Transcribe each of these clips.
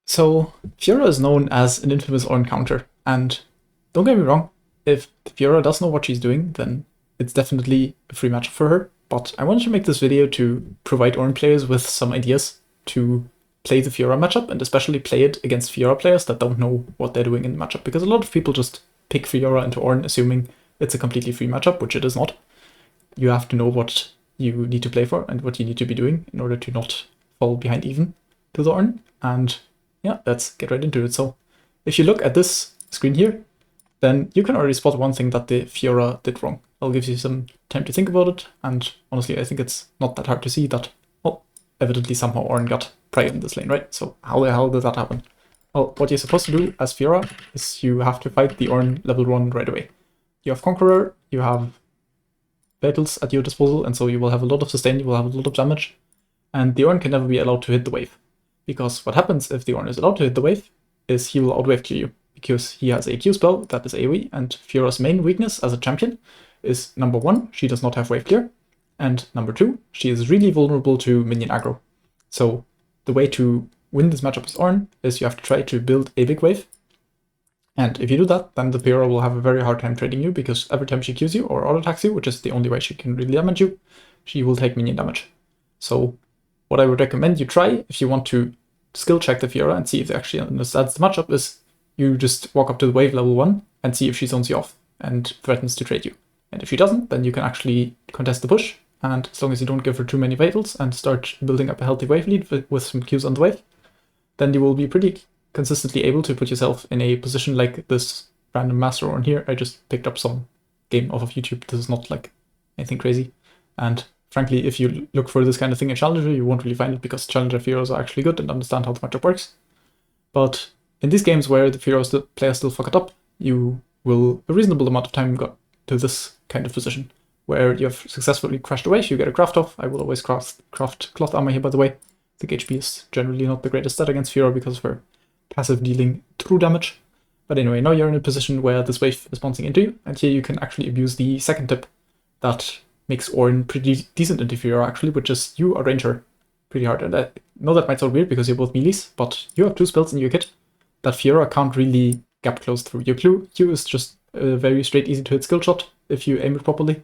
So, Fiora is known as an infamous Ornn counter, and don't get me wrong, if Fiora does know what she's doing, then it's definitely a free matchup for her. But I wanted to make this video to provide Ornn players with some ideas to play the Fiora matchup, and especially play it against Fiora players that don't know what they're doing in the matchup, because a lot of people just pick Fiora into Ornn assuming it's a completely free matchup, which it is not. You have to know what you need to play for and what you need to be doing in order to not fall behind even to the Ornn, and yeah, let's get right into it. So if you look at this screen here, then you can already spot one thing that the Fiora did wrong. I'll give you some time to think about it, and honestly, I think it's not that hard to see that, well, evidently somehow Ornn got prey in this lane, right? So how the hell did that happen? Well, what you're supposed to do as Fiora is you have to fight the Ornn level 1 right away. You have Conqueror, you have battles at your disposal, and so you will have a lot of sustain, you will have a lot of damage, and the Ornn can never be allowed to hit the wave. Because what happens if the Ornn is allowed to hit the wave is he will outwave Q you, because he has a Q spell that is AoE, and Fiora's main weakness as a champion is number 1, she does not have wave clear, and number 2, she is really vulnerable to minion aggro. So the way to win this matchup as Ornn is you have to try to build a big wave, and if you do that, then the Fiora will have a very hard time trading you, because every time she Qs you or auto attacks you, which is the only way she can really damage you, she will take minion damage. So what I would recommend you try if you want to skill check the Fiora and see if they actually understands the matchup is you just walk up to the wave level 1 and see if she zones you off and threatens to trade you. And if she doesn't, then you can actually contest the push, and as long as you don't give her too many vitals and start building up a healthy wave lead with some Qs on the wave, then you will be pretty consistently able to put yourself in a position like this random master Ornn here. I just picked up some game off of YouTube. This is not like anything crazy, and frankly, if you look for this kind of thing in Challenger, you won't really find it, because Challenger Fioras are actually good and understand how the matchup works. But in these games where the Fiora players still fuck it up, you will a reasonable amount of time got to this kind of position, where you have successfully crashed away, you get a craft off. I will always craft cloth armor here, by the way. I think HP is generally not the greatest stat against Fiora because of her passive dealing true damage. But anyway, now you're in a position where this wave is bouncing into you, and here you can actually abuse the second tip that makes Ornn pretty decent into Fiora, actually, which is you outrange her pretty hard. And I know that might sound weird because you're both melees, but you have two spells in your kit that Fiora can't really gap close through. Your Q is just a very straight, easy to hit skill shot if you aim it properly,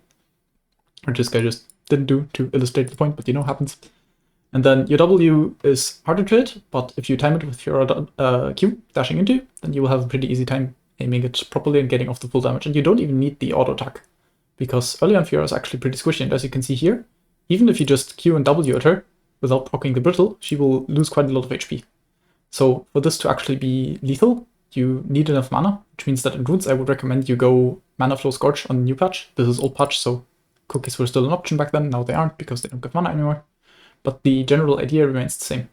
which this guy just didn't do to illustrate the point, but you know, happens. And then your W is harder to hit, but if you time it with Fiora Q dashing into you, then you will have a pretty easy time aiming it properly and getting off the full damage, and you don't even need the auto attack, because early on Fiora is actually pretty squishy, and as you can see here, even if you just Q and W at her without proccing the brittle, she will lose quite a lot of HP. So for this to actually be lethal, you need enough mana, which means that in runes I would recommend you go Mana Flow Scorch on the new patch. This is old patch, so cookies were still an option back then, now they aren't because they don't give mana anymore. But the general idea remains the same.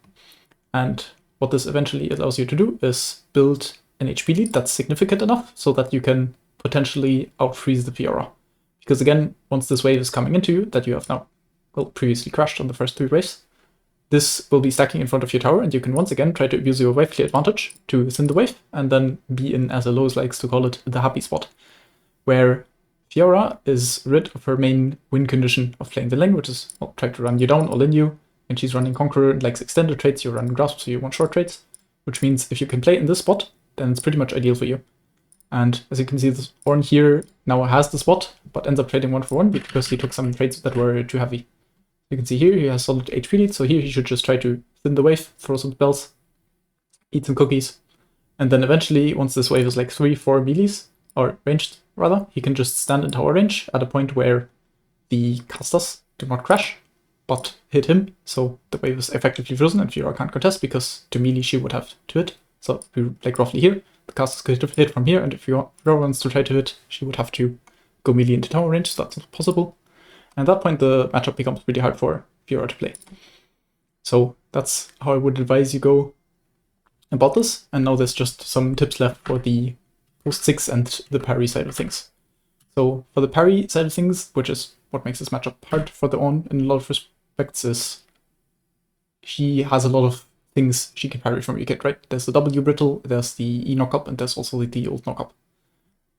And what this eventually allows you to do is build an HP lead that's significant enough so that you can potentially outfreeze the Fiora. Because again, once this wave is coming into you, that you have now, well, previously crashed on the first 3 waves, this will be stacking in front of your tower, and you can once again try to abuse your wave clear advantage to thin the wave, and then be in, as Alois likes to call it, the happy spot, where Fiora is rid of her main win condition of playing the lane, which is, well, try to run you down, all in you, and she's running Conqueror and likes extended trades, you're running Grasp, so you want short trades, which means if you can play in this spot, then it's pretty much ideal for you. And as you can see, this Ornn here now has the spot, but ends up trading 1 for 1 because he took some trades that were too heavy. You can see here he has solid HP lead, so here he should just try to thin the wave, throw some spells, eat some cookies, and then eventually, once this wave is like 3-4 melees, or ranged rather, he can just stand in tower range at a point where the casters do not crash, but hit him, so the wave is effectively frozen and Fiora can't contest because to melee she would have to hit. So if we like roughly here, the casters could hit from here, and if Fiora wants to try to hit, she would have to go melee into tower range, so that's not possible. And at that point, the matchup becomes pretty hard for Fiora to play. So that's how I would advise you go about this. And now there's just some tips left for the post 6 and the parry side of things. So for the parry side of things, which is what makes this matchup hard for the Ornn in a lot of respects, is she has a lot of things she can parry from your kit, right? There's the W brittle, there's the E knockup, and there's also the ult knockup.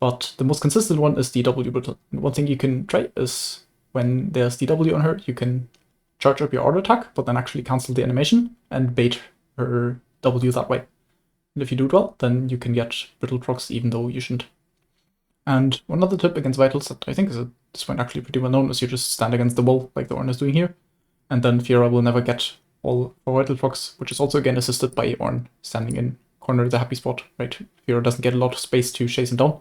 But the most consistent one is the W brittle. And one thing you can try is, when there's DW on her, you can charge up your auto attack, but then actually cancel the animation and bait her W that way. And if you do it well, then you can get brittle procs even though you shouldn't. And one other tip against Vitals that I think is at this point actually pretty well known is you just stand against the wall like the Ornn is doing here. And then Fiora will never get all 4 Vital procs, which is also again assisted by Ornn standing in corner of the happy spot, right? Fiora doesn't get a lot of space to chase him down.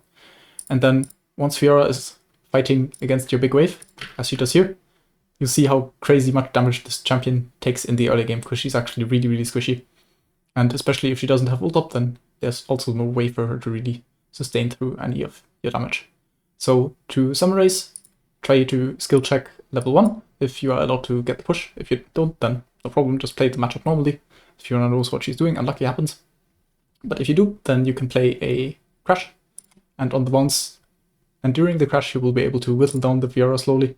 And then once Fiora is fighting against your big wave, as she does here, you see how crazy much damage this champion takes in the early game, because she's actually really, really squishy. And especially if she doesn't have ult up, then there's also no way for her to really sustain through any of your damage. So to summarize, try to skill check level 1 if you are allowed to get the push. If you don't, then no problem, just play the matchup normally. If Fiora knows what she's doing, unlucky happens. But if you do, then you can play a crash, and on the bounce, and during the crash you will be able to whittle down the Fiora slowly,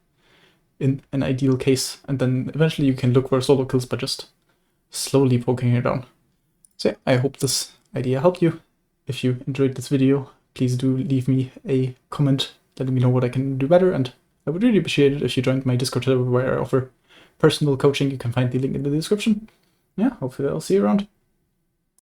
in an ideal case, and then eventually you can look for solo kills by just slowly poking her down. So yeah, I hope this idea helped you. If you enjoyed this video, please do leave me a comment letting me know what I can do better, and I would really appreciate it if you joined my Discord server where I offer personal coaching. You can find the link in the description. Yeah, hopefully I'll see you around.